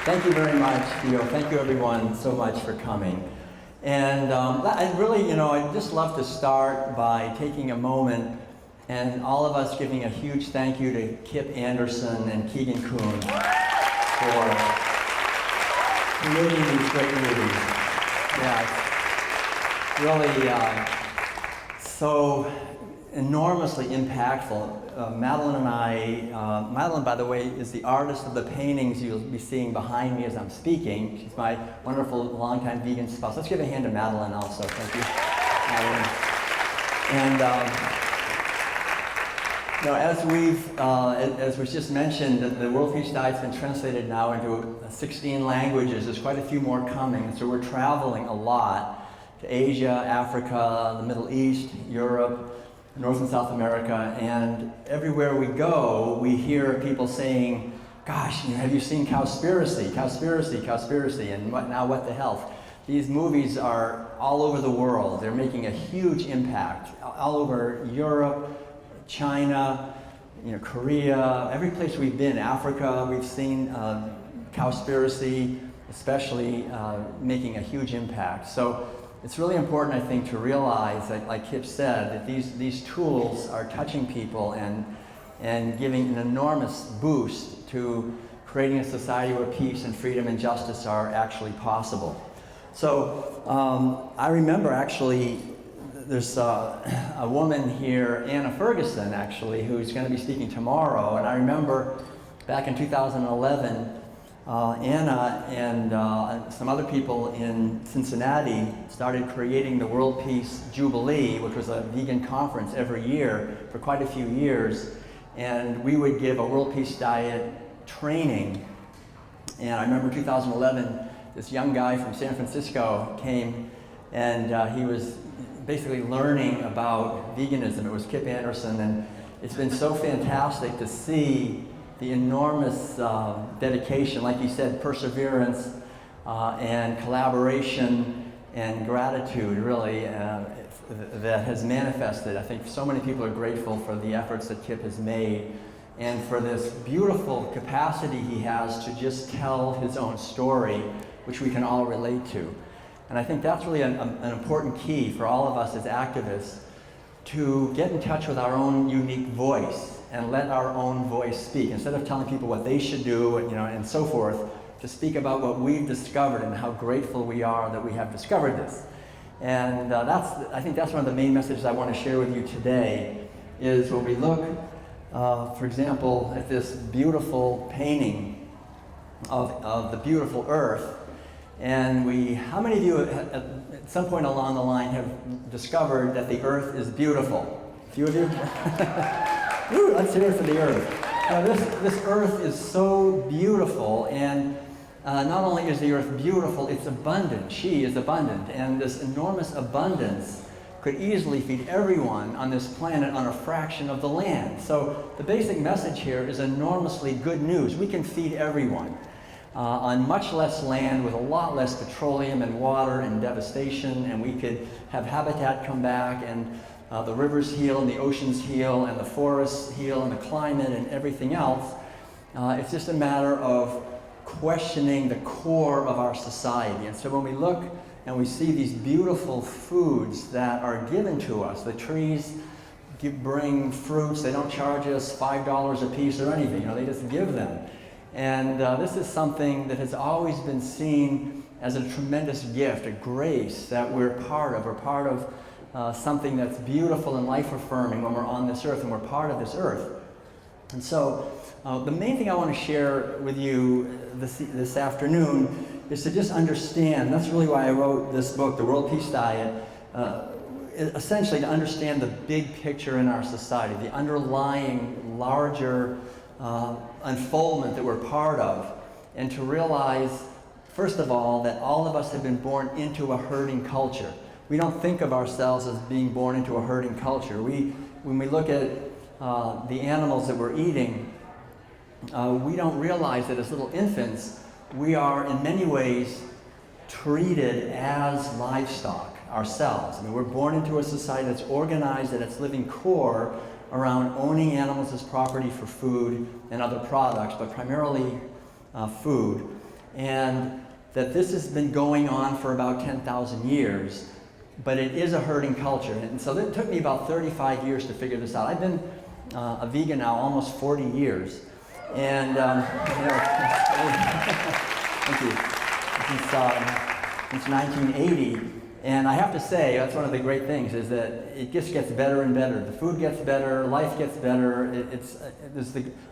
Thank you very much, Theo. Thank you everyone so much for coming. And I really, I'd just love to start by taking a moment and all of us giving a huge thank you to Kip Anderson and Keegan Kuhn for creating these great movies. Yeah, it's really so enormously impactful. Madeline and I, Madeline, by the way, is the artist of the paintings you'll be seeing behind me as I'm speaking. She's my wonderful longtime vegan spouse. Let's give a hand to Madeline also. Thank you, Madeline. And as was just mentioned, the World Peace Diet's been translated now into 16 languages. There's quite a few more coming, and so we're traveling a lot to Asia, Africa, the Middle East, Europe, North and South America, and everywhere we go, we hear people saying, gosh, have you seen Cowspiracy, Cowspiracy, Cowspiracy, and what the hell? These movies are all over the world. They're making a huge impact all over Europe, China, Korea, every place we've been, Africa, we've seen Cowspiracy, especially making a huge impact. So it's really important, I think, to realize that, like Kip said, that these tools are touching people and giving an enormous boost to creating a society where peace and freedom and justice are actually possible. So I remember actually, there's a woman here, Anna Ferguson, actually, who's going to be speaking tomorrow, and I remember back in 2011, Anna and some other people in Cincinnati started creating the World Peace Jubilee, which was a vegan conference every year for quite a few years. And we would give a World Peace Diet training. And I remember 2011, this young guy from San Francisco came, and he was basically learning about veganism. It was Kip Anderson, and it's been so fantastic to see the enormous dedication, like you said, perseverance and collaboration and gratitude, really, that has manifested. I think so many people are grateful for the efforts that Kip has made and for this beautiful capacity he has to just tell his own story, which we can all relate to. And I think that's really an important key for all of us as activists, to get in touch with our own unique voice and let our own voice speak. Instead of telling people what they should do, and so forth, to speak about what we've discovered and how grateful we are that we have discovered this. And I think that's one of the main messages I want to share with you today, is when we look, for example, at this beautiful painting of the beautiful earth, and how many of you at some point along the line have discovered that the earth is beautiful? A few of you? Ooh, let's hear it for the earth. This earth is so beautiful, and not only is the earth beautiful, it's abundant. She is abundant, and this enormous abundance could easily feed everyone on this planet on a fraction of the land. So the basic message here is enormously good news. We can feed everyone on much less land with a lot less petroleum and water and devastation, and we could have habitat come back, and the rivers heal, and the oceans heal, and the forests heal, and the climate and everything else. It's just a matter of questioning the core of our society. And so when we look and we see these beautiful foods that are given to us, the trees bring fruits, they don't charge us $5 a piece or anything, they just give them. And this is something that has always been seen as a tremendous gift, a grace that we're part of. We're part of something that's beautiful and life-affirming when we're on this earth, and we're part of this earth. And so the main thing I want to share with you this afternoon is to just understand, that's really why I wrote this book, The World Peace Diet, essentially to understand the big picture in our society, the underlying larger unfoldment that we're part of, and to realize, first of all, that all of us have been born into a herding culture. We don't think of ourselves as being born into a herding culture. When we look at the animals that we're eating, we don't realize that as little infants, we are in many ways treated as livestock ourselves. I mean, we're born into a society that's organized at its living core around owning animals as property for food and other products, but primarily food. and that this has been going on for about 10,000 years, but it is a herding culture. And so it took me about 35 years to figure this out. I've been a vegan now almost 40 years. And, thank you, since 1980. And I have to say, that's one of the great things, is that it just gets better and better. The food gets better, life gets better.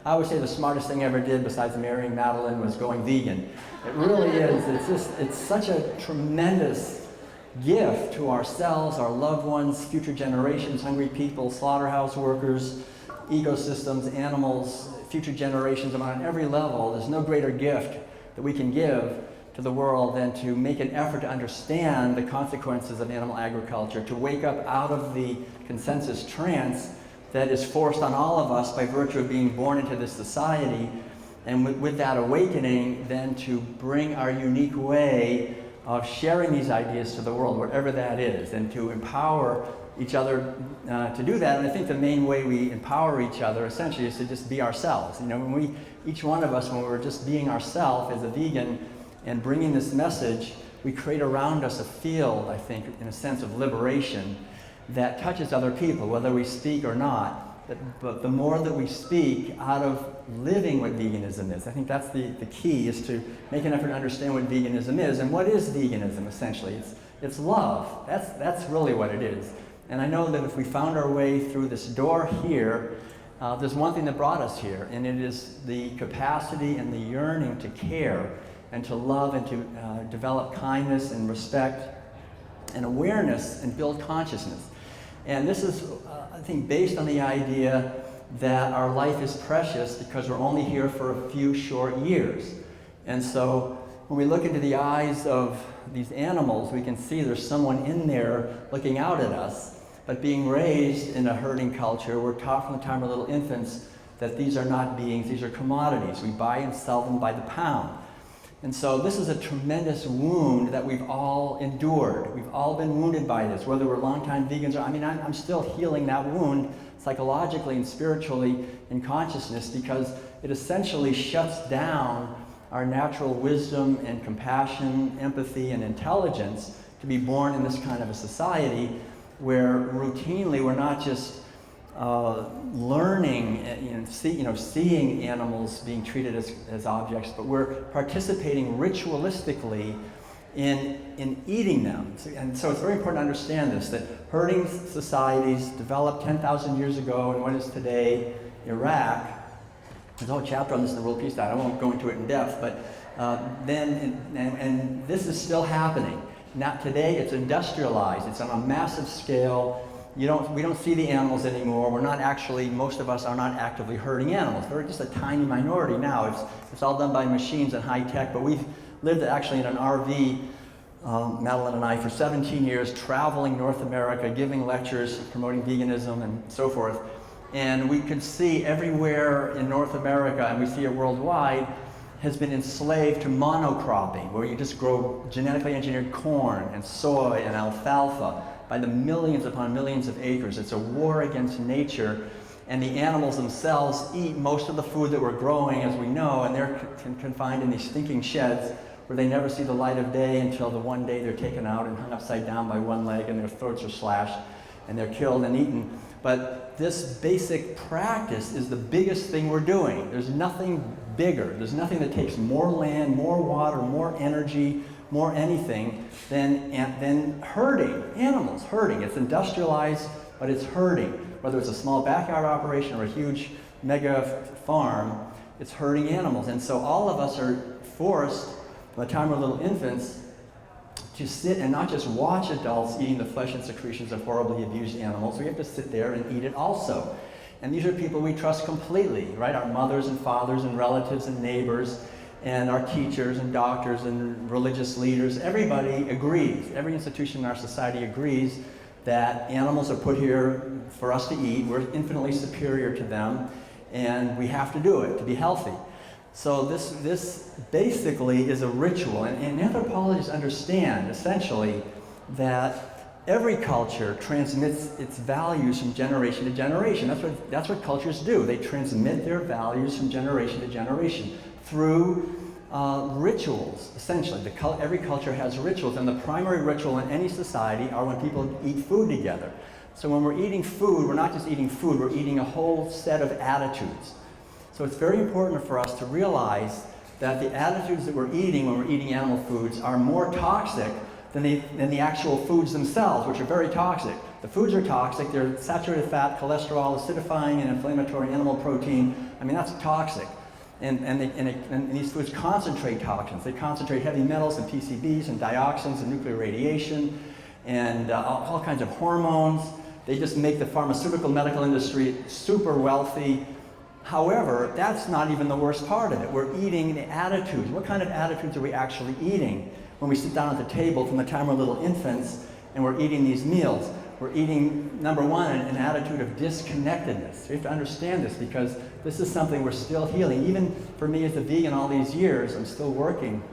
I always say the smartest thing I ever did besides marrying Madeline was going vegan. It really is. It's such a tremendous gift to ourselves, our loved ones, future generations, hungry people, slaughterhouse workers, ecosystems, animals, future generations. On every level, there's no greater gift that we can give to the world than to make an effort to understand the consequences of animal agriculture, to wake up out of the consensus trance that is forced on all of us by virtue of being born into this society, and with that awakening, then to bring our unique way of sharing these ideas to the world, wherever that is, and to empower each other to do that. And I think the main way we empower each other essentially is to just be ourselves. When each one of us, when we're just being ourselves as a vegan and bringing this message, we create around us a field, I think, in a sense of liberation that touches other people, whether we speak or not. But the more that we speak out of living what veganism is, I think that's the key, is to make an effort to understand what veganism is. And what is veganism, essentially? It's love. That's really what it is. And I know that if we found our way through this door here, there's one thing that brought us here, and it is the capacity and the yearning to care and to love and to develop kindness and respect and awareness and build consciousness. And this is, I think, based on the idea that our life is precious because we're only here for a few short years. And so when we look into the eyes of these animals, we can see there's someone in there looking out at us. But being raised in a herding culture, we're taught from the time we're little infants that these are not beings, these are commodities. We buy and sell them by the pound. And so this is a tremendous wound that we've all endured. We've all been wounded by this, whether we're longtime vegans or, I'm still healing that wound psychologically and spiritually in consciousness, because it essentially shuts down our natural wisdom and compassion, empathy, and intelligence to be born in this kind of a society where routinely we're not just learning and seeing animals being treated as objects, but we're participating ritualistically in eating them. And so it's very important to understand this, that herding societies developed 10,000 years ago in what is today Iraq. There's a whole chapter on this in the World Peace Diet. I won't go into it in depth, but and this is still happening. Now today it's industrialized. It's on a massive scale. We don't see the animals anymore. Most of us are not actively herding animals. We're just a tiny minority now. It's all done by machines and high tech, but we've lived actually in an RV, Madeline and I, for 17 years, traveling North America, giving lectures, promoting veganism and so forth. And we could see everywhere in North America, and we see it worldwide, has been enslaved to monocropping, where you just grow genetically engineered corn and soy and alfalfa by the millions upon millions of acres. It's a war against nature, and the animals themselves eat most of the food that we're growing, as we know, and they're confined in these stinking sheds where they never see the light of day until the one day they're taken out and hung upside down by one leg, and their throats are slashed and they're killed and eaten. But this basic practice is the biggest thing we're doing. There's nothing bigger. There's nothing that takes more land, more water, more energy, more anything than herding animals. Herding. It's industrialized, but it's herding. Whether it's a small backyard operation or a huge mega farm, it's herding animals. And so all of us are forced, by the time we're little infants, to sit and not just watch adults eating the flesh and secretions of horribly abused animals. We have to sit there and eat it also. And these are people we trust completely, right? Our mothers and fathers and relatives and neighbors and our teachers and doctors and religious leaders. Everybody agrees. Every institution in our society agrees that animals are put here for us to eat. We're infinitely superior to them, and we have to do it to be healthy. So this basically is a ritual, and anthropologists understand essentially that every culture transmits its values from generation to generation. That's what cultures do. They transmit their values from generation to generation through rituals, essentially. Every culture has rituals, and the primary ritual in any society are when people eat food together. So when we're eating food, we're not just eating food, we're eating a whole set of attitudes. So it's very important for us to realize that the attitudes that we're eating when we're eating animal foods are more toxic than the actual foods themselves, which are very toxic. The foods are toxic, they're saturated fat, cholesterol, acidifying and inflammatory animal protein. I mean, that's toxic. And these foods concentrate toxins. They concentrate heavy metals and PCBs and dioxins and nuclear radiation and all kinds of hormones. They just make the pharmaceutical medical industry super wealthy. However, that's not even the worst part of it. We're eating the attitudes. What kind of attitudes are we actually eating when we sit down at the table from the time we're little infants and we're eating these meals? We're eating, number one, an attitude of disconnectedness. You have to understand this because this is something we're still healing. Even for me as a vegan all these years, I'm still working,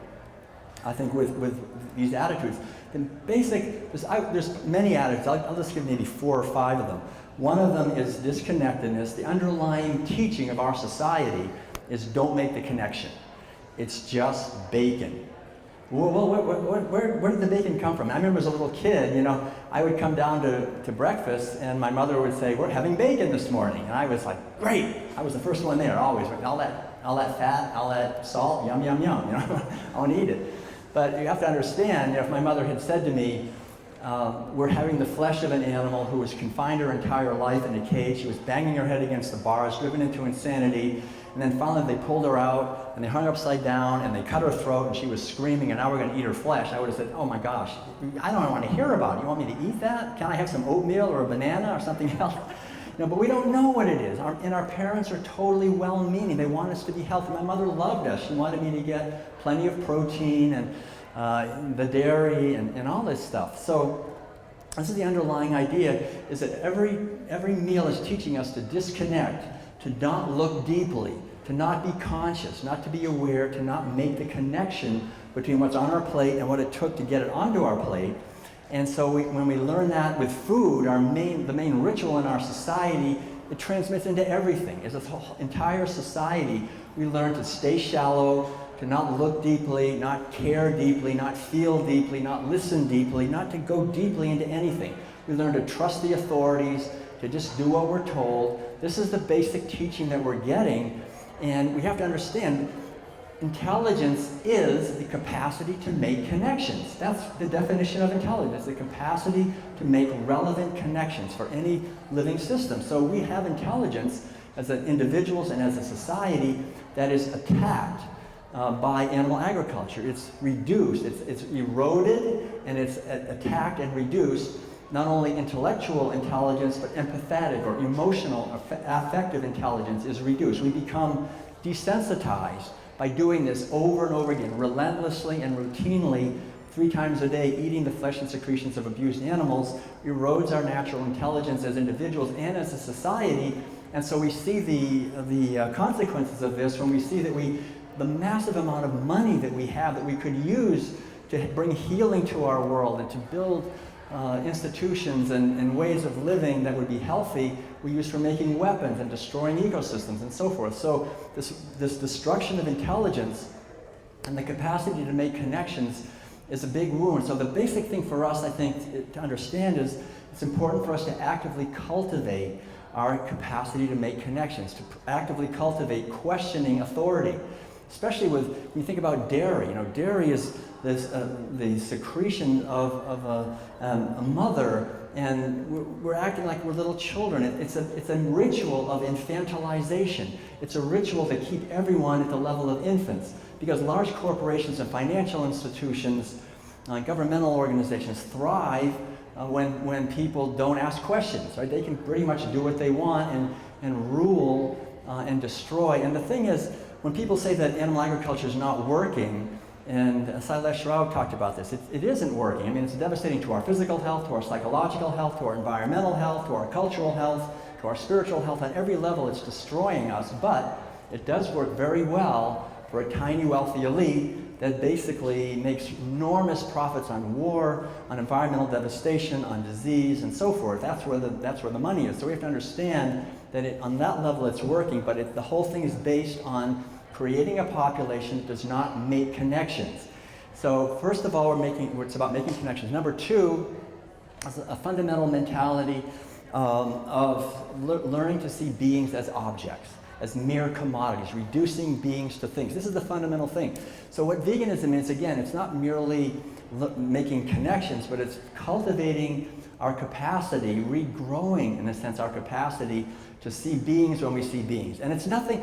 I think, with these attitudes. The basic, there's many attitudes. I'll just give maybe 4 or 5 of them. One of them is disconnectedness. The underlying teaching of our society is don't make the connection. It's just bacon. Well, where did the bacon come from? I remember as a little kid, you know, I would come down to breakfast and my mother would say, we're having bacon this morning. And I was like, great. I was the first one there, always. All that fat, all that salt, yum, yum, yum. You know, I want to eat it. But you have to understand, you know, if my mother had said to me, we're having the flesh of an animal who was confined her entire life in a cage. She was banging her head against the bars, driven into insanity. And then finally they pulled her out and they hung her upside down and they cut her throat and she was screaming and now we're going to eat her flesh. I would have said, oh my gosh, I don't want to hear about it. You want me to eat that? Can I have some oatmeal or a banana or something else? You know, but we don't know what it is. And our parents are totally well-meaning. They want us to be healthy. My mother loved us. She wanted me to get plenty of protein and the dairy and all this stuff. So this is the underlying idea, is that every meal is teaching us to disconnect, to not look deeply, to not be conscious, not to be aware, to not make the connection between what's on our plate and what it took to get it onto our plate. And so when we learn that with food, the main ritual in our society, it transmits into everything. As a whole entire society, we learn to stay shallow, to not look deeply, not care deeply, not feel deeply, not listen deeply, not to go deeply into anything. We learn to trust the authorities, to just do what we're told. This is the basic teaching that we're getting, and we have to understand intelligence is the capacity to make connections. That's the definition of intelligence, the capacity to make relevant connections for any living system. So we have intelligence as individuals and as a society that is attacked by animal agriculture. It's reduced, it's eroded, and it's attacked and reduced. Not only intellectual intelligence, but empathetic or emotional, affective intelligence is reduced. We become desensitized by doing this over and over again, relentlessly and routinely, 3 times a day. Eating the flesh and secretions of abused animals erodes our natural intelligence as individuals and as a society. And so we see the consequences of this when we see that the massive amount of money that we have that we could use to bring healing to our world and to build institutions and ways of living that would be healthy, we use for making weapons and destroying ecosystems and so forth. So this destruction of intelligence and the capacity to make connections is a big wound. So the basic thing for us, I think, to understand is it's important for us to actively cultivate our capacity to make connections, to actively cultivate questioning authority. Especially when you think about dairy. You know, dairy is the secretion of a mother, and we're acting like we're little children. It's a ritual of infantilization. It's a ritual to keep everyone at the level of infants, because large corporations and financial institutions, governmental organizations thrive when people don't ask questions. Right? They can pretty much do what they want and rule and destroy. And the thing is, when people say that animal agriculture is not working, and Sailesh Rao talked about this, it isn't working. I mean, it's devastating to our physical health, to our psychological health, to our environmental health, to our cultural health, to our spiritual health. On every level, it's destroying us, but it does work very well for a tiny, wealthy elite that basically makes enormous profits on war, on environmental devastation, on disease, and so forth. That's where the money is. So we have to understand that on that level it's working, but the whole thing is based on creating a population that does not make connections. So first of all, it's about making connections. Number two is a fundamental mentality of learning to see beings as objects, as mere commodities, reducing beings to things. This is the fundamental thing. So what veganism is, again, it's not merely making connections, but it's cultivating our capacity, regrowing, in a sense, our capacity to see beings when we see beings. And it's nothing,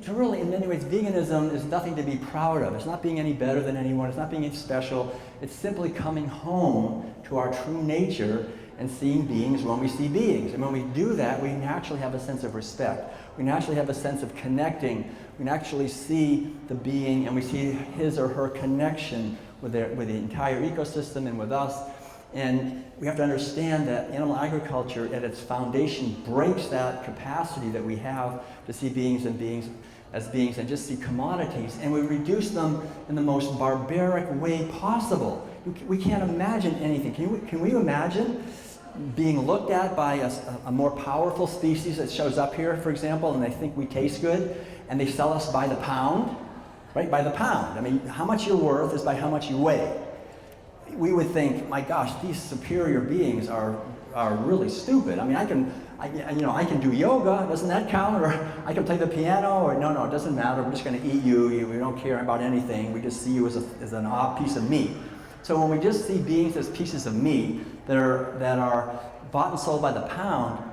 really, in many ways, veganism is nothing to be proud of. It's not being any better than anyone. It's not being any special. It's simply coming home to our true nature and seeing beings when we see beings. And when we do that, we naturally have a sense of respect. We naturally have a sense of connecting. We naturally see the being and we see his or her connection with the entire ecosystem and with us. And we have to understand that animal agriculture at its foundation breaks that capacity that we have to see beings as beings and just see commodities, and we reduce them in the most barbaric way possible. We can't imagine anything. Can we imagine being looked at by a more powerful species that shows up here, for example, and they think we taste good, and they sell us by the pound, right? By the pound. I mean, how much you're worth is by how much you weigh. We would think, my gosh, these superior beings are really stupid. I mean, I can do yoga, doesn't that count? Or I can play the piano, or no, it doesn't matter. We're just going to eat you. We don't care about anything. We just see you as an odd piece of meat. So when we just see beings as pieces of meat that are bought and sold by the pound,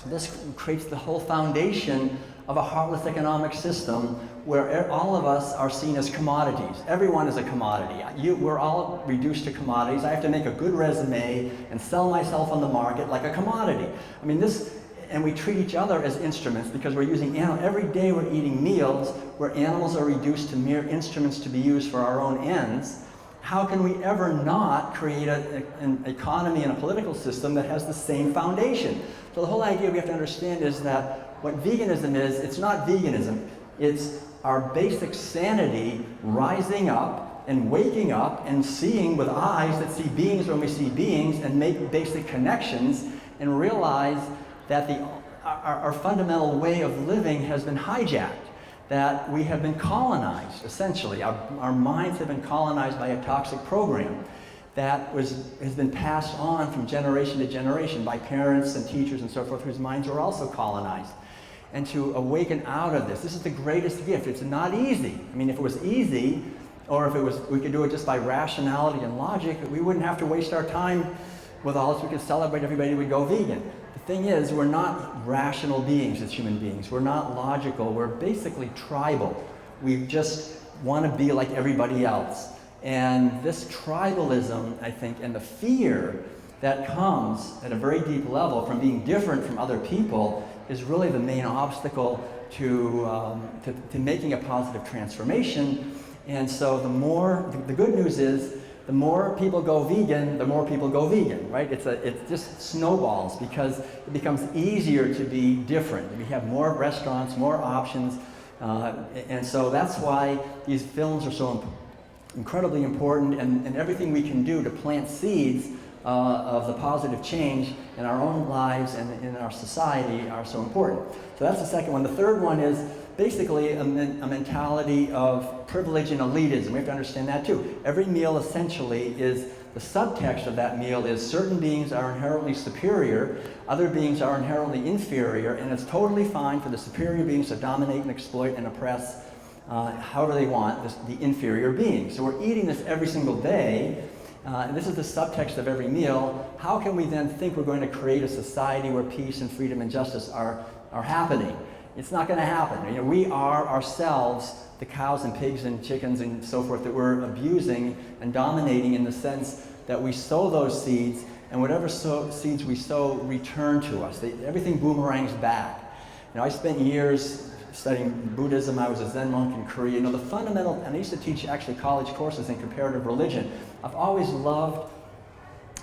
this creates the whole foundation of a heartless economic system where all of us are seen as commodities. Everyone is a commodity. We're all reduced to commodities. I have to make a good resume and sell myself on the market like a commodity. I mean, and we treat each other as instruments because we're using every day we're eating meals where animals are reduced to mere instruments to be used for our own ends. How can we ever not create an economy and a political system that has the same foundation? So the whole idea we have to understand is that what veganism is, it's not veganism. It's our basic sanity rising up and waking up and seeing with eyes that see beings when we see beings and make basic connections and realize that our fundamental way of living has been hijacked, that we have been colonized, essentially. Our minds have been colonized by a toxic program that has been passed on from generation to generation by parents and teachers and so forth, whose minds were also colonized. And to awaken out of this is the greatest gift. It's not easy. I mean, if it was easy, or if we could do it just by rationality and logic, we wouldn't have to waste our time with all this. We could celebrate everybody, we'd go vegan. The thing is, we're not rational beings as human beings. We're not logical. We're basically tribal. We just want to be like everybody else. And this tribalism, I think, and the fear that comes at a very deep level from being different from other people is really the main obstacle to making a positive transformation. And so the good news is, the more people go vegan, the more people go vegan, right? It just snowballs because it becomes easier to be different. We have more restaurants, more options, and so that's why these films are so incredibly important, and everything we can do to plant seeds of the positive change in our own lives and in our society are so important. So that's the second one. The third one is basically a mentality of privilege and elitism. We have to understand that too. Every meal essentially is, the subtext of that meal is certain beings are inherently superior, other beings are inherently inferior, and it's totally fine for the superior beings to dominate and exploit and oppress however they want the inferior beings. So we're eating this every single day. And this is the subtext of every meal. How can we then think we're going to create a society where peace and freedom and justice are happening? It's not going to happen. We are ourselves the cows and pigs and chickens and so forth that we're abusing and dominating, in the sense that we sow those seeds, and whatever seeds we sow return to us. Everything boomerangs back. I spent years studying Buddhism. I was a Zen monk in Korea. The fundamental, and I used to teach actually college courses in comparative religion. I've always loved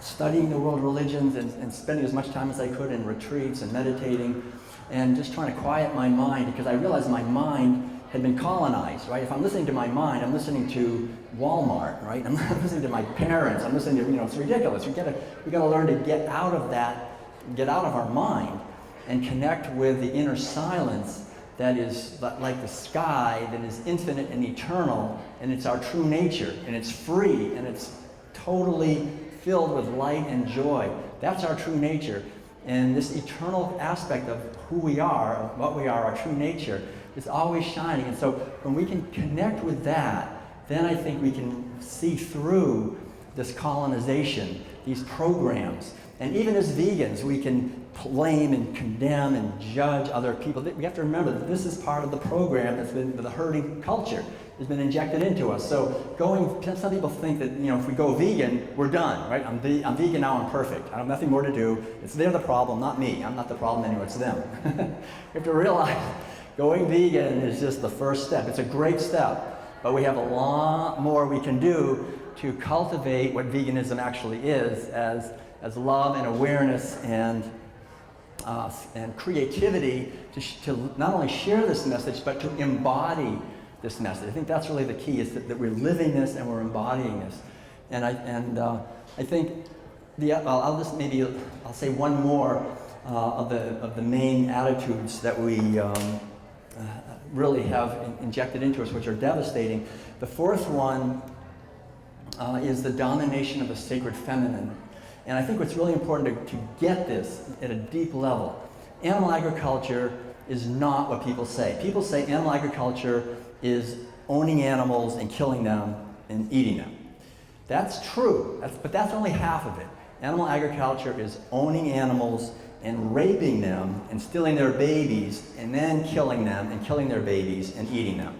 studying the world religions and spending as much time as I could in retreats and meditating and just trying to quiet my mind, because I realized my mind had been colonized, right? If I'm listening to my mind, I'm listening to Walmart, right? I'm listening to my parents. I'm listening to, it's ridiculous. We gotta learn to get out of that, get out of our mind and connect with the inner silence that is like the sky, that is infinite and eternal, and it's our true nature, and it's free, and it's totally filled with light and joy. That's our true nature. And this eternal aspect of who we are, of what we are, our true nature, is always shining. And so when we can connect with that, then I think we can see through this colonization, these programs. And even as vegans, we can blame and condemn and judge other people. We have to remember that this is part of the program that's been, the herding culture has been injected into us. So some people think that, if we go vegan, we're done, right? I'm vegan now, I'm perfect. I have nothing more to do. They're the problem, not me. I'm not the problem anymore, it's them. You have to realize going vegan is just the first step. It's a great step, but we have a lot more we can do to cultivate what veganism actually is as love and awareness and creativity to not only share this message, but to embody this message. I think that's really the key, is that we're living this and we're embodying this. And I think I'll say one more of the main attitudes that we really have injected into us, which are devastating. The fourth one is the domination of the sacred feminine. And I think what's really important to get this at a deep level. Animal agriculture is not what people say. People say animal agriculture is owning animals and killing them and eating them. That's true, but that's only half of it. Animal agriculture is owning animals and raping them and stealing their babies and then killing them and killing their babies and eating them.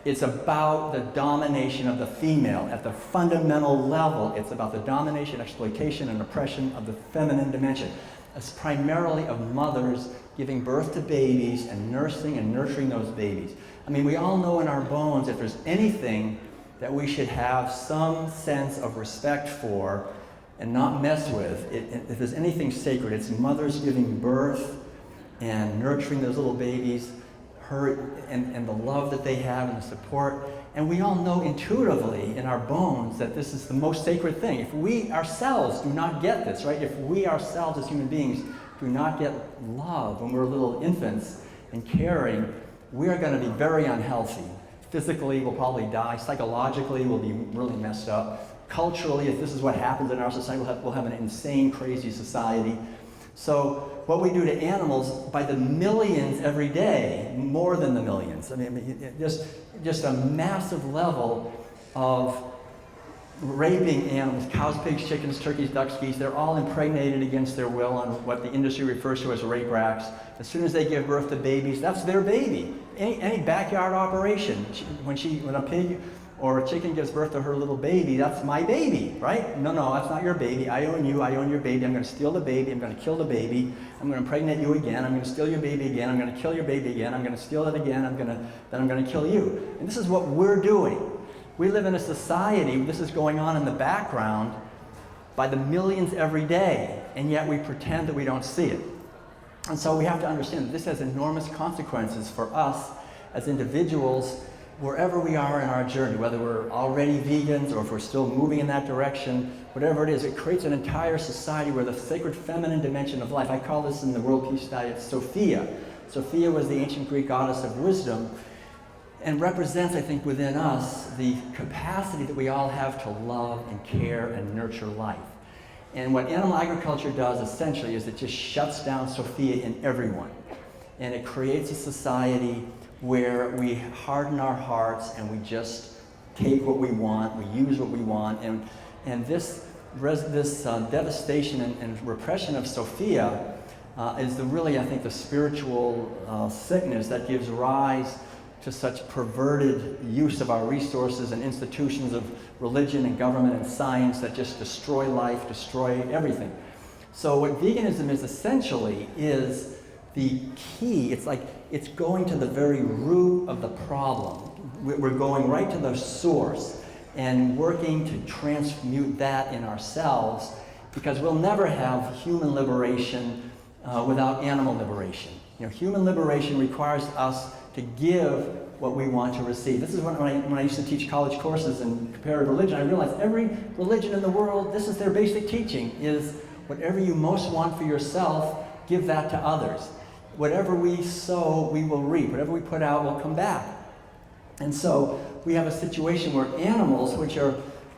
It's about the domination of the female. At the fundamental level, it's about the domination, exploitation, and oppression of the feminine dimension. It's primarily of mothers giving birth to babies and nursing and nurturing those babies. I mean, we all know in our bones if there's anything that we should have some sense of respect for and not mess with, if there's anything sacred, it's mothers giving birth and nurturing those little babies, and the love that they have and the support. And we all know intuitively in our bones that this is the most sacred thing. If we ourselves do not get this, right? If we ourselves as human beings do not get love when we're little infants and caring, we are going to be very unhealthy. Physically, we'll probably die. Psychologically, we'll be really messed up. Culturally, if this is what happens in our society, we'll have an insane, crazy society. So what we do to animals by the millions every day, more than the millions. I mean just a massive level of raping animals, cows, pigs, chickens, turkeys, ducks, geese. They're all impregnated against their will on what the industry refers to as rape racks. As soon as they give birth to babies, that's their baby. Any backyard operation, when a pig or a chicken gives birth to her little baby, that's my baby, right? No, that's not your baby. I own you, I own your baby. I'm going to steal the baby, I'm going to kill the baby, I'm going to impregnate you again, I'm going to steal your baby again, I'm going to kill your baby again, I'm going to steal it again, then I'm going to kill you. And this is what we're doing. We live in a society, this is going on in the background by the millions every day, and yet we pretend that we don't see it. And so we have to understand that this has enormous consequences for us as individuals, wherever we are in our journey, whether we're already vegans or if we're still moving in that direction, whatever it is, it creates an entire society where the sacred feminine dimension of life, I call this in the World Peace Diet Sophia. Sophia was the ancient Greek goddess of wisdom and represents, I think, within us the capacity that we all have to love and care and nurture life. And what animal agriculture does essentially is it just shuts down Sophia in everyone. And it creates a society where we harden our hearts and we just take what we want, we use what we want, and this devastation and repression of Sophia is really, I think, the spiritual sickness that gives rise to such perverted use of our resources and institutions of religion and government and science that just destroy life, destroy everything. So what veganism is essentially is the key. It's like it's going to the very root of the problem. We're going right to the source and working to transmute that in ourselves, because we'll never have human liberation without animal liberation. Human liberation requires us to give what we want to receive. This is when I used to teach college courses in comparative religion, I realized every religion in the world, this is their basic teaching, is whatever you most want for yourself, give that to others. whatever we sow, we will reap. Whatever we put out will come back. And so we have a situation where animals, which are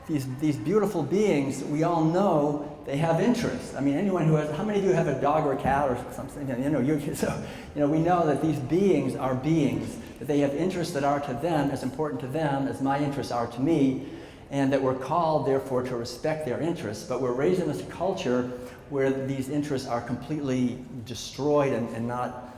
these beautiful beings, we all know they have interests. I mean, anyone who has, how many of you have a dog or a cat or something? We know that these beings are beings, that they have interests that are to them as important to them as my interests are to me, and that we're called, therefore, to respect their interests. But we're raised in this culture where these interests are completely destroyed and not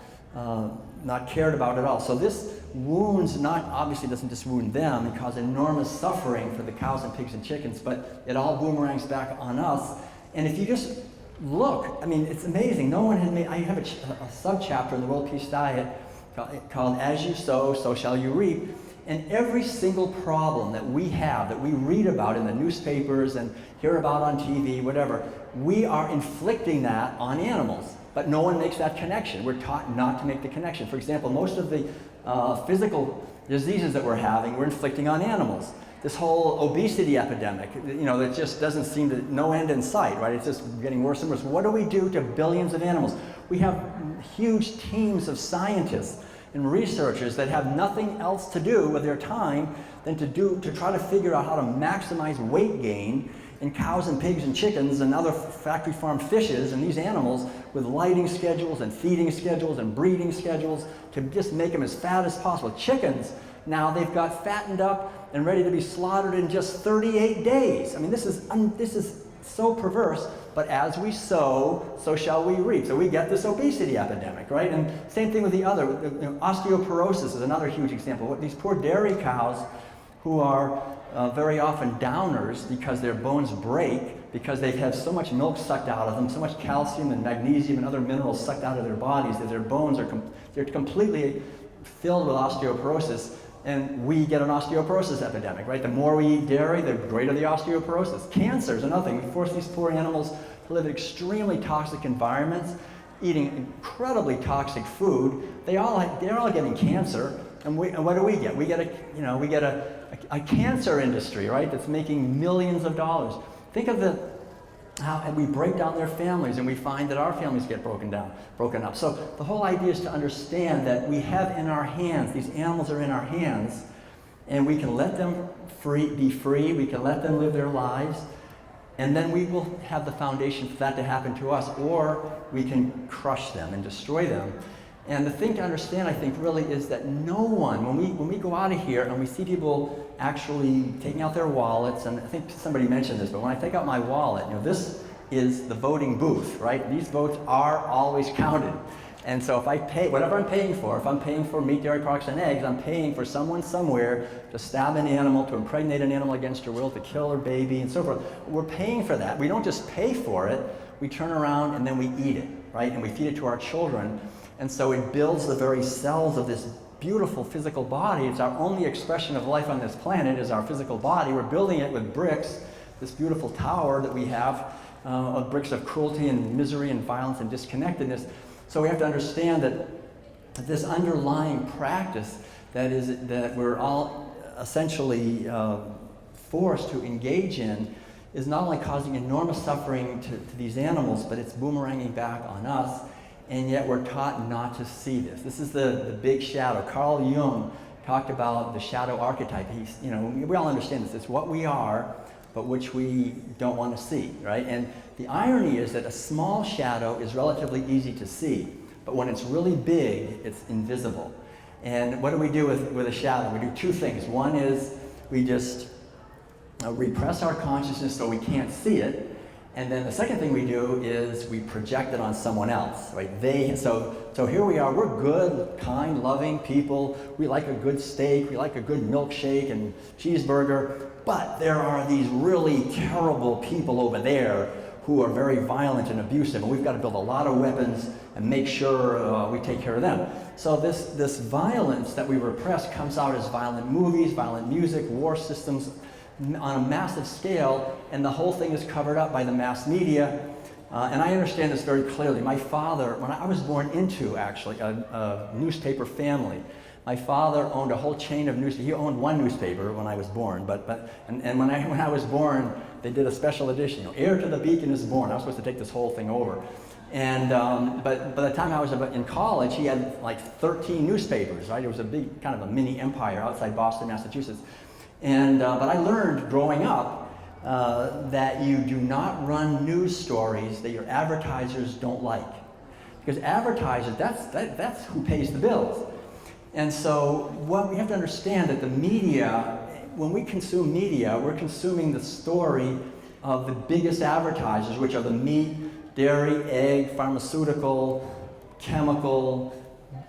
cared about at all. So this wounds, obviously doesn't just wound them and cause enormous suffering for the cows and pigs and chickens, but it all boomerangs back on us. And if you just look, I mean, it's amazing. No one had made, I have a sub-chapter in the World Peace Diet called As You Sow, So Shall You Reap. And every single problem that we have, that we read about in the newspapers and hear about on TV, whatever, we are inflicting that on animals. But no one makes that connection. We're taught not to make the connection. For example, most of the physical diseases that we're having, we're inflicting on animals. This whole obesity epidemic, that just doesn't seem to, no end in sight, right? It's just getting worse and worse. What do we do to billions of animals? We have huge teams of scientists and researchers that have nothing else to do with their time than to try to figure out how to maximize weight gain in cows and pigs and chickens and other factory farm fishes and these animals with lighting schedules and feeding schedules and breeding schedules to just make them as fat as possible. Chickens, now they've got fattened up and ready to be slaughtered in just 38 days. I mean, this is so perverse, but as we sow, so shall we reap. So we get this obesity epidemic, right? And same thing with the other. Osteoporosis is another huge example. These poor dairy cows who are very often downers because their bones break, because they've had so much milk sucked out of them, so much calcium and magnesium and other minerals sucked out of their bodies that their bones are they're completely filled with osteoporosis. And we get an osteoporosis epidemic, right? The more we eat dairy, the greater the osteoporosis. Cancer is another thing. We force these poor animals to live in extremely toxic environments, eating incredibly toxic food. They're all getting cancer. And what do we get? We get a cancer industry, right? That's making millions of dollars. Think of how we break down their families, and we find that our families get broken up. So the whole idea is to understand that we have in our hands, these animals are in our hands, and we can let them be free, we can let them live their lives, and then we will have the foundation for that to happen to us, or we can crush them and destroy them. And the thing to understand, I think, really is that no one, when we go out of here and we see people actually taking out their wallets, and I think somebody mentioned this, but when I take out my wallet, this is the voting booth, right? These votes are always counted. And so if I pay, whatever I'm paying for, if I'm paying for meat, dairy products, and eggs, I'm paying for someone somewhere to stab an animal, to impregnate an animal against her will, to kill her baby, and so forth. We're paying for that. We don't just pay for it, we turn around and then we eat it, right? And we feed it to our children. And so it builds the very cells of this beautiful physical body. It's our only expression of life on this planet is our physical body. We're building it with bricks, this beautiful tower that we have of bricks of cruelty and misery and violence and disconnectedness. So we have to understand that this underlying practice that we're all essentially forced to engage in is not only causing enormous suffering to these animals, but it's boomeranging back on us. And yet we're taught not to see this. This is the big shadow. Carl Jung talked about the shadow archetype. We all understand this. It's what we are, but which we don't want to see, right? And the irony is that a small shadow is relatively easy to see, but when it's really big, it's invisible. And what do we do with a shadow? We do two things. One is we just repress our consciousness so we can't see it. And then the second thing we do is we project it on someone else, right? So here we are, we're good, kind, loving people. We like a good steak, we like a good milkshake and cheeseburger, but there are these really terrible people over there who are very violent and abusive, and we've got to build a lot of weapons and make sure we take care of them. So this violence that we repress comes out as violent movies, violent music, war systems, on a massive scale, and the whole thing is covered up by the mass media. And I understand this very clearly. My father, when I was born into actually a newspaper family, my father owned a whole chain of newspapers. He owned one newspaper when I was born, and when I was born, they did a special edition. Heir to the Beacon is born. I was supposed to take this whole thing over. And but by the time I was in college, he had like 13 newspapers, right? It was a big, kind of a mini empire outside Boston, Massachusetts. And but I learned growing up that you do not run news stories that your advertisers don't like, because advertisers, that's who pays the bills. And so what we have to understand that the media, when we consume media, we're consuming the story of the biggest advertisers, which are the meat, dairy, egg, pharmaceutical, chemical,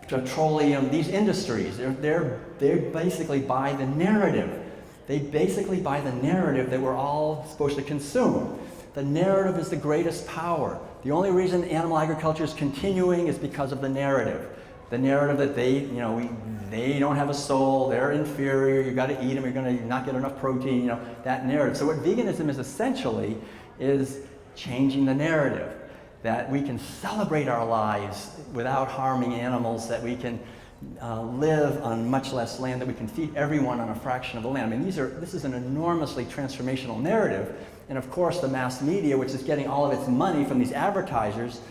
petroleum, these industries. They basically buy the narrative. They basically buy the narrative that we're all supposed to consume. The narrative is the greatest power. The only reason animal agriculture is continuing is because of the narrative. The narrative that they don't have a soul, they're inferior, you got to eat them, you're going to not get enough protein, that narrative. So what veganism is essentially is changing the narrative, that we can celebrate our lives without harming animals, that we can live on much less land, that we can feed everyone on a fraction of the land. I mean, this is an enormously transformational narrative. And of course, the mass media, which is getting all of its money from these advertisers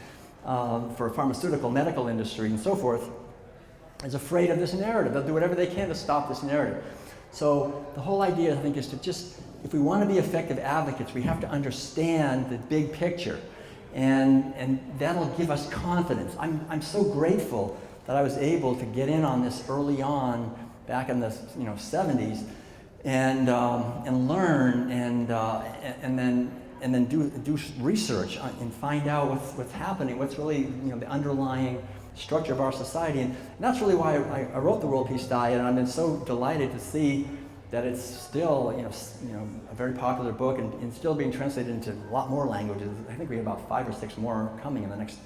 for pharmaceutical, medical industry, and so forth, is afraid of this narrative. They'll do whatever they can to stop this narrative. So the whole idea, I think, is to just, if we want to be effective advocates, we have to understand the big picture. And that'll give us confidence. I'm so grateful that I was able to get in on this early on, back in the 70s, and learn and then do research and find out what's happening, what's really the underlying structure of our society, and that's really why I wrote the World Peace Diet, and I've been so delighted to see that it's still a very popular book and still being translated into a lot more languages. I think we have about 5 or 6 more coming in the next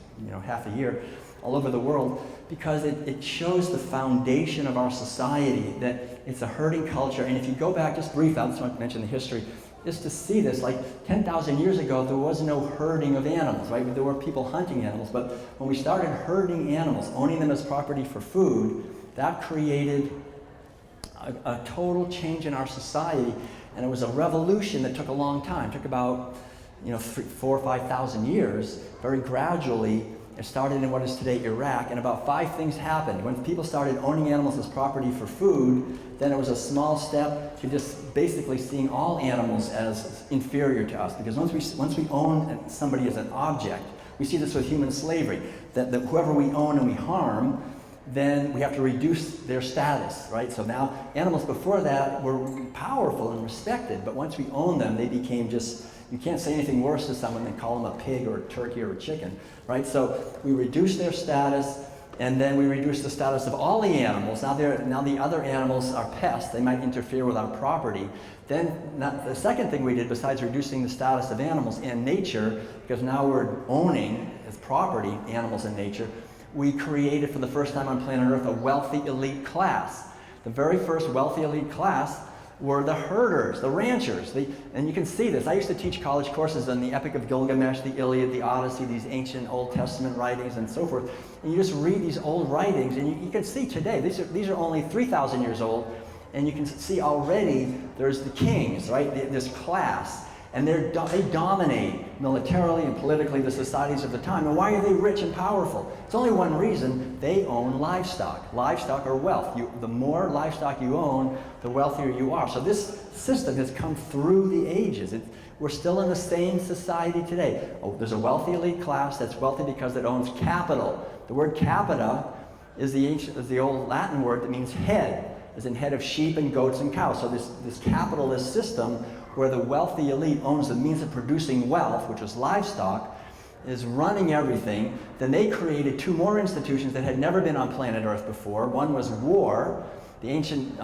half a year, all over the world, because it shows the foundation of our society, that it's a herding culture. And if you go back, just briefly, I just want to mention the history, just to see this, like 10,000 years ago, there was no herding of animals, right? There were people hunting animals, but when we started herding animals, owning them as property for food, that created a total change in our society, and it was a revolution that took a long time. It took about 4,000 or 5,000 years. Very gradually, it started in what is today Iraq, and about 5 things happened. When people started owning animals as property for food, then it was a small step to just basically seeing all animals as inferior to us. Because once we own somebody as an object, we see this with human slavery, that whoever we own and we harm, then we have to reduce their status, right? So now animals before that were powerful and respected, but once we own them, they became just, you can't say anything worse to someone than call them a pig or a turkey or a chicken, right? So we reduce their status, and then we reduce the status of all the animals. Now the other animals are pests. They might interfere with our property. Then the second thing we did, besides reducing the status of animals and nature, because now we're owning as property animals and nature, we created for the first time on planet Earth a wealthy elite class. The very first wealthy elite class were the herders, the ranchers. And you can see this. I used to teach college courses on the Epic of Gilgamesh, the Iliad, the Odyssey, these ancient Old Testament writings and so forth. And you just read these old writings, and you can see today, these are only 3,000 years old, and you can see already there's the kings, right? This class. And they dominate militarily and politically the societies of the time. And why are they rich and powerful? It's only one reason: they own livestock. Livestock are wealth. The more livestock you own, the wealthier you are. So this system has come through the ages. We're still in the same society today. Oh, there's a wealthy elite class that's wealthy because it owns capital. The word capita is the old Latin word that means head, as in head of sheep and goats and cows. So this capitalist system, where the wealthy elite owns the means of producing wealth, which was livestock, is running everything. Then they created 2 more institutions that had never been on planet Earth before. One was war. The ancient,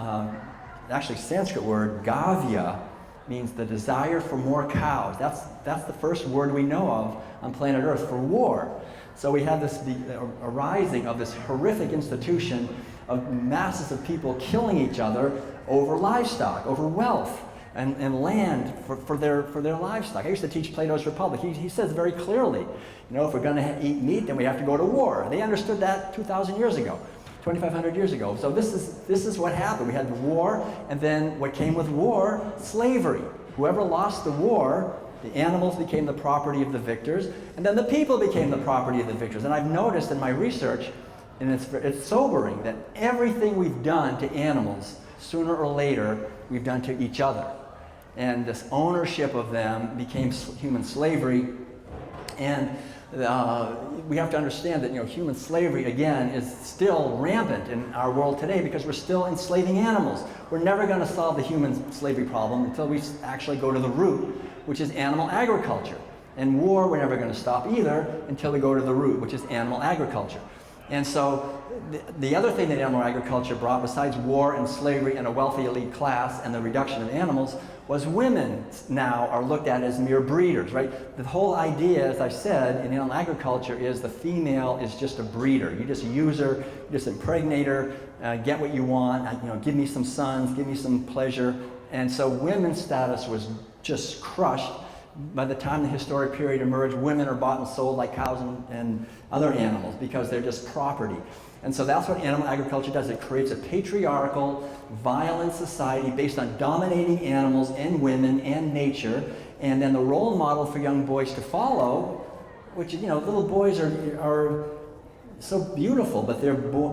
actually Sanskrit word, gavya, means the desire for more cows. That's the first word we know of on planet Earth for war. So we have the arising of this horrific institution of masses of people killing each other over livestock, over wealth. And land for their livestock. I used to teach Plato's Republic. He says very clearly, if we're going to eat meat, then we have to go to war. They understood that 2,000 years ago, 2,500 years ago. So this is what happened. We had the war, and then what came with war? Slavery. Whoever lost the war The animals became the property of the victors, and then the people became the property of the victors. And I've noticed in my research, and it's sobering, that everything we've done to animals, sooner or later, we've done to each other. And this ownership of them became human slavery. And we have to understand that human slavery, again, is still rampant in our world today because we're still enslaving animals. We're never going to solve the human slavery problem until we actually go to the root, which is animal agriculture. And war, we're never going to stop either until we go to the root, which is animal agriculture. And so the other thing that animal agriculture brought, besides war and slavery and a wealthy elite class and the reduction of animals, was women now are looked at as mere breeders, right? The whole idea, as I said, in animal agriculture is the female is just a breeder. You just use her, you just impregnate her, get what you want, give me some sons, give me some pleasure. And so women's status was just crushed. By the time the historic period emerged, women are bought and sold like cows and other animals because they're just property. And so that's what animal agriculture does. It creates a patriarchal, violent society based on dominating animals and women and nature. And then the role model for young boys to follow, which, little boys are so beautiful, but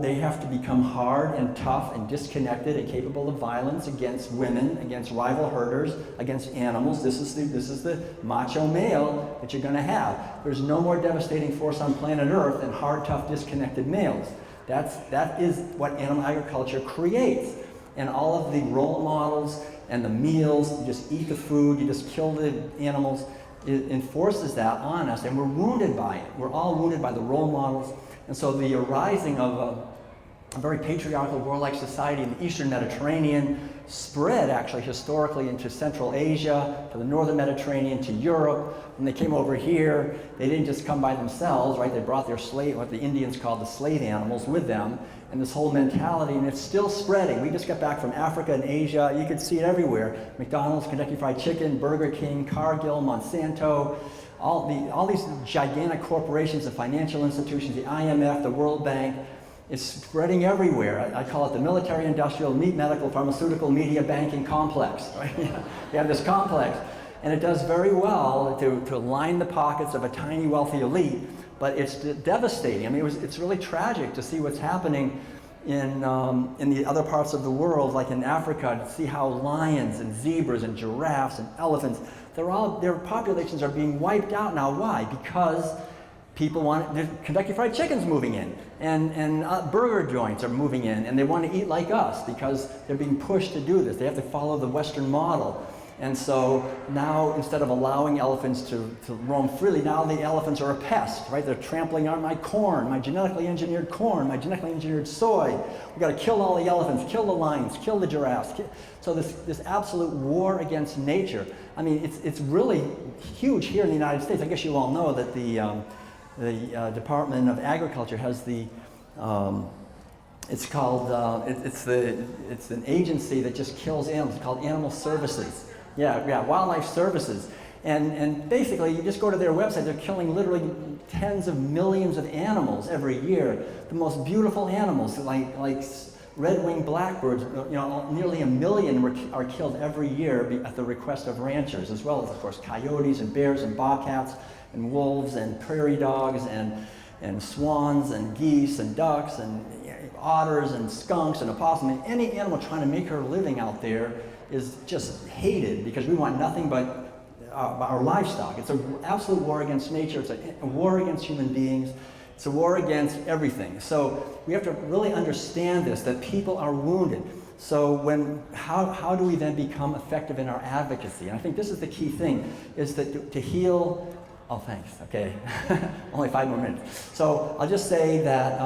they have to become hard and tough and disconnected and capable of violence against women, against rival herders, against animals. This is the macho male that you're going to have. There's no more devastating force on planet Earth than hard, tough, disconnected males. That is what animal agriculture creates. And all of the role models and the meals, you just eat the food, you just kill the animals, it enforces that on us, and we're wounded by it. We're all wounded by the role models. And so the arising of a very patriarchal, warlike society in the Eastern Mediterranean spread actually historically into Central Asia, to the Northern Mediterranean, to Europe. When they came over here, they didn't just come by themselves, right? They brought their what the Indians called the slave animals with them, and this whole mentality, and it's still spreading. We just got back from Africa and Asia. You could see it everywhere. McDonald's, Kentucky Fried Chicken, Burger King, Cargill, Monsanto, all these gigantic corporations and financial institutions, the IMF, the World Bank, it's spreading everywhere. I call it the military, industrial, meat, medical, pharmaceutical, media, banking complex. Right? You have this complex, and it does very well to line the pockets of a tiny, wealthy elite, but it's devastating. I mean, it's really tragic to see what's happening in the other parts of the world, like in Africa, to see how lions and zebras and giraffes and elephants, their populations are being wiped out now. Why? Because people Kentucky Fried Chicken's moving in, and burger joints are moving in, and they want to eat like us because they're being pushed to do this. They have to follow the Western model. And so now, instead of allowing elephants to roam freely, now the elephants are a pest, right? They're trampling on my corn, my genetically engineered corn, my genetically engineered soy. We've got to kill all the elephants, kill the lions, kill the giraffes. So this absolute war against nature. I mean, it's really huge here in the United States. I guess you all know that the Department of Agriculture has it's called, it's an agency that just kills animals. It's called Animal Services. Yeah, Wildlife Services. And basically, you just go to their website, they're killing literally tens of millions of animals every year. The most beautiful animals, like red-winged blackbirds, nearly 1 million are killed every year at the request of ranchers, as well as, of course, coyotes and bears and bobcats and wolves and prairie dogs and swans and geese and ducks and otters and skunks and opossum. And any animal trying to make her living out there is just hated because we want nothing but our livestock. It's an absolute war against nature. It's a war against human beings. It's a war against everything. So we have to really understand this, that people are wounded. So how do we then become effective in our advocacy? And I think this is the key thing, is that to heal. Oh, thanks. Okay. Only 5 more minutes. So I'll just say that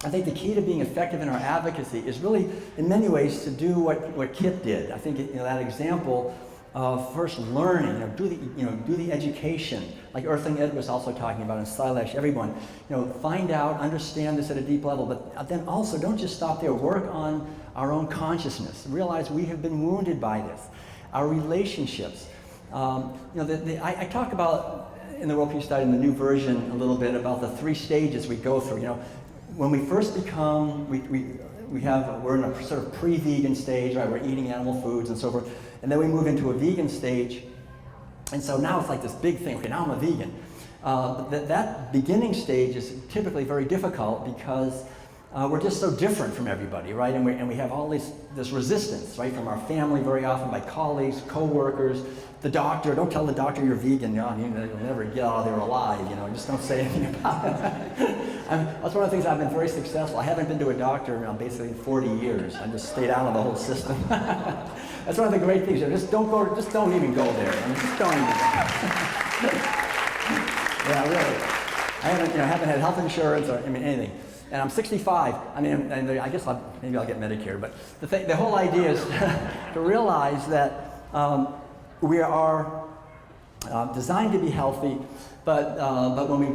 I think the key to being effective in our advocacy is really, in many ways, to do what Kip did. I think that example of first learning, do the education, like Earthling Ed was also talking about, and Silesh, everyone, find out, understand this at a deep level, but then also don't just stop there. Work on our own consciousness. Realize we have been wounded by this. Our relationships. I talk about in the World Peace Diet in the new version a little bit about the 3 stages we go through. When we first become, we're in a sort of pre-vegan stage, right? We're eating animal foods and so forth, and then we move into a vegan stage, And so now it's like this big thing. Okay, now I'm a vegan. That beginning stage is typically very difficult because we're just so different from everybody, right? And we have all this resistance, right, from our family very often, by colleagues, co-workers, the doctor. Don't tell the doctor you're vegan, you'll never get out of there alive, just don't say anything about it. That's one of the things I've been very successful. I haven't been to a doctor in basically 40 years. I just stayed out of the whole system. That's one of the great things. Just don't even go there. Just don't even go. Yeah, really. I haven't had health insurance or anything. And I'm 65. And I guess maybe I'll get Medicare. But the whole idea is to realize that we are designed to be healthy, but when we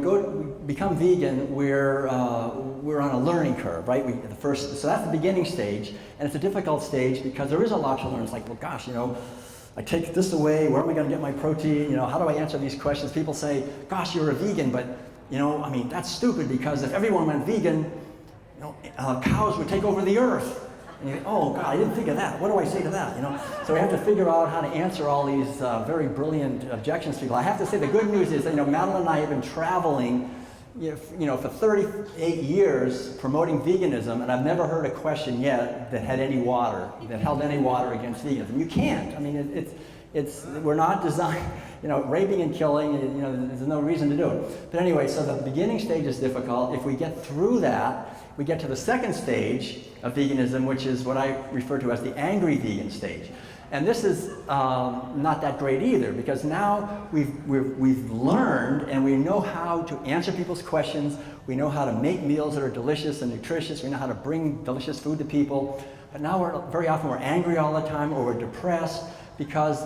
become vegan, we're on a learning curve, right? So that's the beginning stage, and it's a difficult stage because there is a lot to learn. It's like, well, gosh, I take this away. Where am I going to get my protein? How do I answer these questions? People say, gosh, you're a vegan, but that's stupid because if everyone went vegan, cows would take over the earth. And you think, oh God, I didn't think of that. What do I say to that? So we have to figure out how to answer all these very brilliant objections to people. I have to say the good news is that Madeline and I have been traveling, for 38 years promoting veganism, and I've never heard a question yet that held any water against veganism. You can't. We're not designed, raping and killing, there's no reason to do it. But anyway, so the beginning stage is difficult. If we get through that, we get to the second stage of veganism, which is what I refer to as the angry vegan stage. And this is not that great either, because now we've learned and we know how to answer people's questions. We know how to make meals that are delicious and nutritious. We know how to bring delicious food to people. But now very often we're angry all the time, or we're depressed, because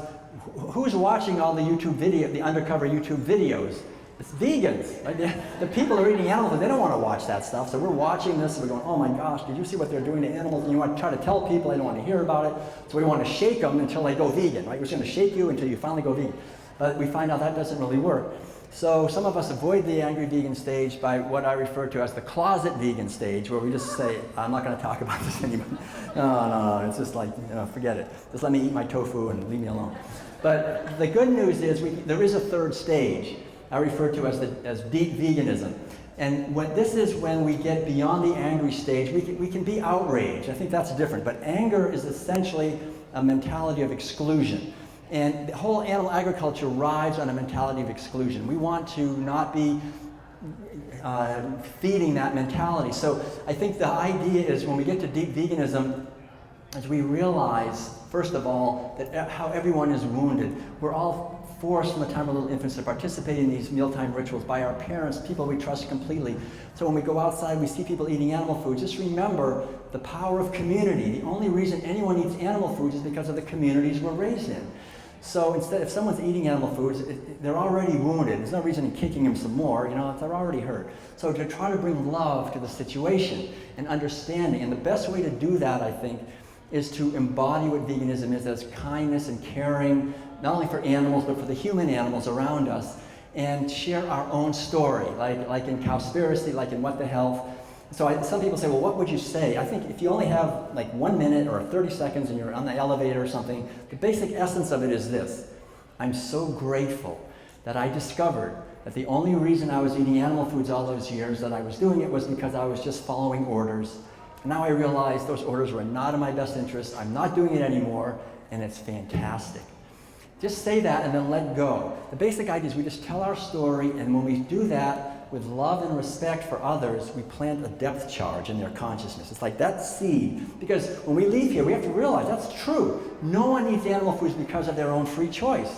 who's watching all the undercover YouTube videos? It's vegans, right? The people who are eating animals, they don't want to watch that stuff. So we're watching this and we're going, oh my gosh, did you see what they're doing to animals? And you want to try to tell people, they don't want to hear about it. So we want to shake them until they go vegan, right? We're just going to shake you until you finally go vegan. But we find out that doesn't really work. So some of us avoid the angry vegan stage by what I refer to as the closet vegan stage, where we just say, I'm not going to talk about this anymore. No, it's just like, forget it. Just let me eat my tofu and leave me alone. But the good news is there is a third stage I refer to as deep veganism. And this is when we get beyond the angry stage. We can be outraged. I think that's different. But anger is essentially a mentality of exclusion. And the whole animal agriculture rides on a mentality of exclusion. We want to not be feeding that mentality. So I think the idea is when we get to deep veganism, as we realize, first of all, that how everyone is wounded. We're all forced from the time of little infants to participate in these mealtime rituals by our parents, people we trust completely. So when we go outside, we see people eating animal food, just remember the power of community. The only reason anyone eats animal foods is because of the communities we're raised in. So instead, if someone's eating animal foods, they're already wounded. There's no reason in kicking them some more, they're already hurt. So to try to bring love to the situation and understanding, and the best way to do that, I think, is to embody what veganism is as kindness and caring, not only for animals, but for the human animals around us, and share our own story, like in Cowspiracy, like in What the Health. So some people say, well, what would you say? I think if you only have like 1 minute or 30 seconds and you're on the elevator or something, the basic essence of it is this: I'm so grateful that I discovered that the only reason I was eating animal foods all those years, that I was doing it, was because I was just following orders. And now I realize those orders were not in my best interest. I'm not doing it anymore, and it's fantastic. Just say that and then let go. The basic idea is we just tell our story, and when we do that with love and respect for others, we plant a depth charge in their consciousness. It's like that seed. Because when we leave here, we have to realize that's true. No one eats animal foods because of their own free choice.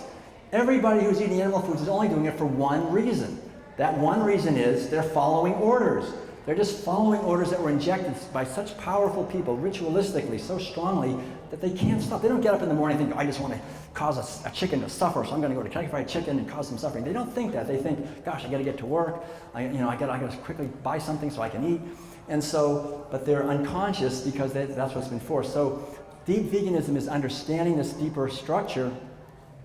Everybody who's eating animal foods is only doing it for one reason. That one reason is they're following orders. They're just following orders that were injected by such powerful people, ritualistically, so strongly, that they can't stop. They don't get up in the morning and think, I just want to cause a chicken to suffer, so I'm going to go to Kentucky Fried Chicken and cause some suffering. They don't think that. They think, gosh, I got to get to work. I got to quickly buy something so I can eat. And so, but they're unconscious because that's what's been forced. So deep veganism is understanding this deeper structure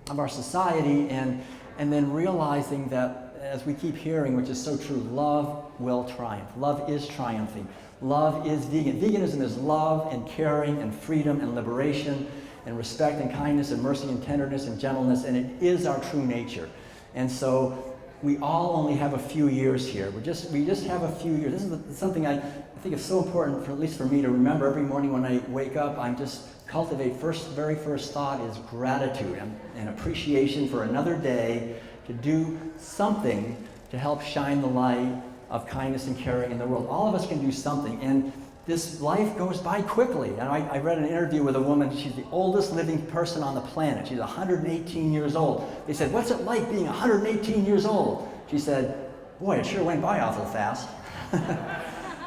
of our society and then realizing that, as we keep hearing, which is so true, love will triumph. Love is triumphing. Love is vegan. Veganism is love and caring and freedom and liberation. and respect and kindness and mercy and tenderness and gentleness, and it is our true nature. And so we all only have a few years here. We just have a few years. This is something I think is so important, at least for me, to remember every morning when I wake up. I'm just cultivate very first thought is gratitude and appreciation for another day to do something to help shine the light of kindness and caring in the world. All of us can do something, and this life goes by quickly. And I read an interview with a woman. She's the oldest living person on the planet. She's 118 years old. They said, "What's it like being 118 years old?" She said, "Boy, it sure went by awful fast."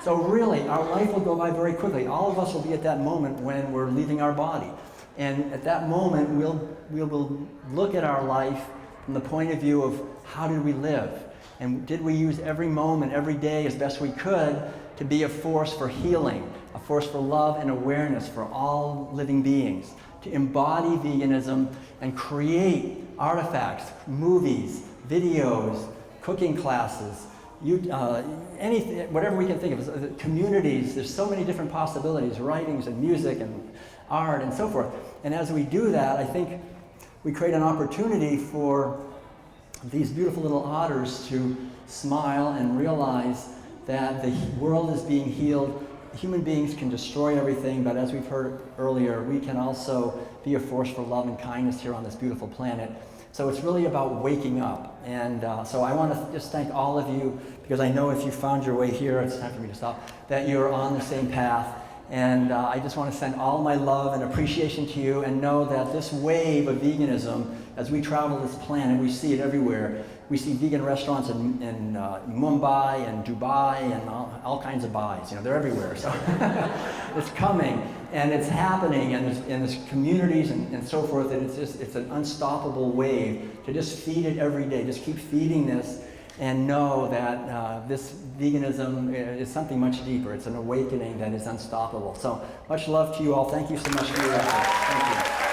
So really, our life will go by very quickly. All of us will be at that moment when we're leaving our body. And at that moment, we will look at our life from the point of view of how did we live? And did we use every moment, every day as best we could to be a force for healing, a force for love and awareness for all living beings, to embody veganism and create artifacts, movies, videos, cooking classes, anything, whatever we can think of, communities. There's so many different possibilities, writings and music and art and so forth. And as we do that, I think we create an opportunity for these beautiful little otters to smile and realize that the world is being healed. Human beings can destroy everything, but as we've heard earlier, we can also be a force for love and kindness here on this beautiful planet. So it's really about waking up. And so I want to just thank all of you, because I know if you found your way here, it's time for me to stop, that you're on the same path. And I just want to send all my love and appreciation to you, and know that this wave of veganism, as we travel this planet, we see it everywhere. We see vegan restaurants in Mumbai and Dubai and all kinds of buys. You know, they're everywhere. So it's coming and it's happening, and there's communities and so forth. And it's an unstoppable wave to just feed it every day. Just keep feeding this, and know that this veganism is something much deeper. It's an awakening that is unstoppable. So much love to you all. Thank you so much for your efforts. Thank you.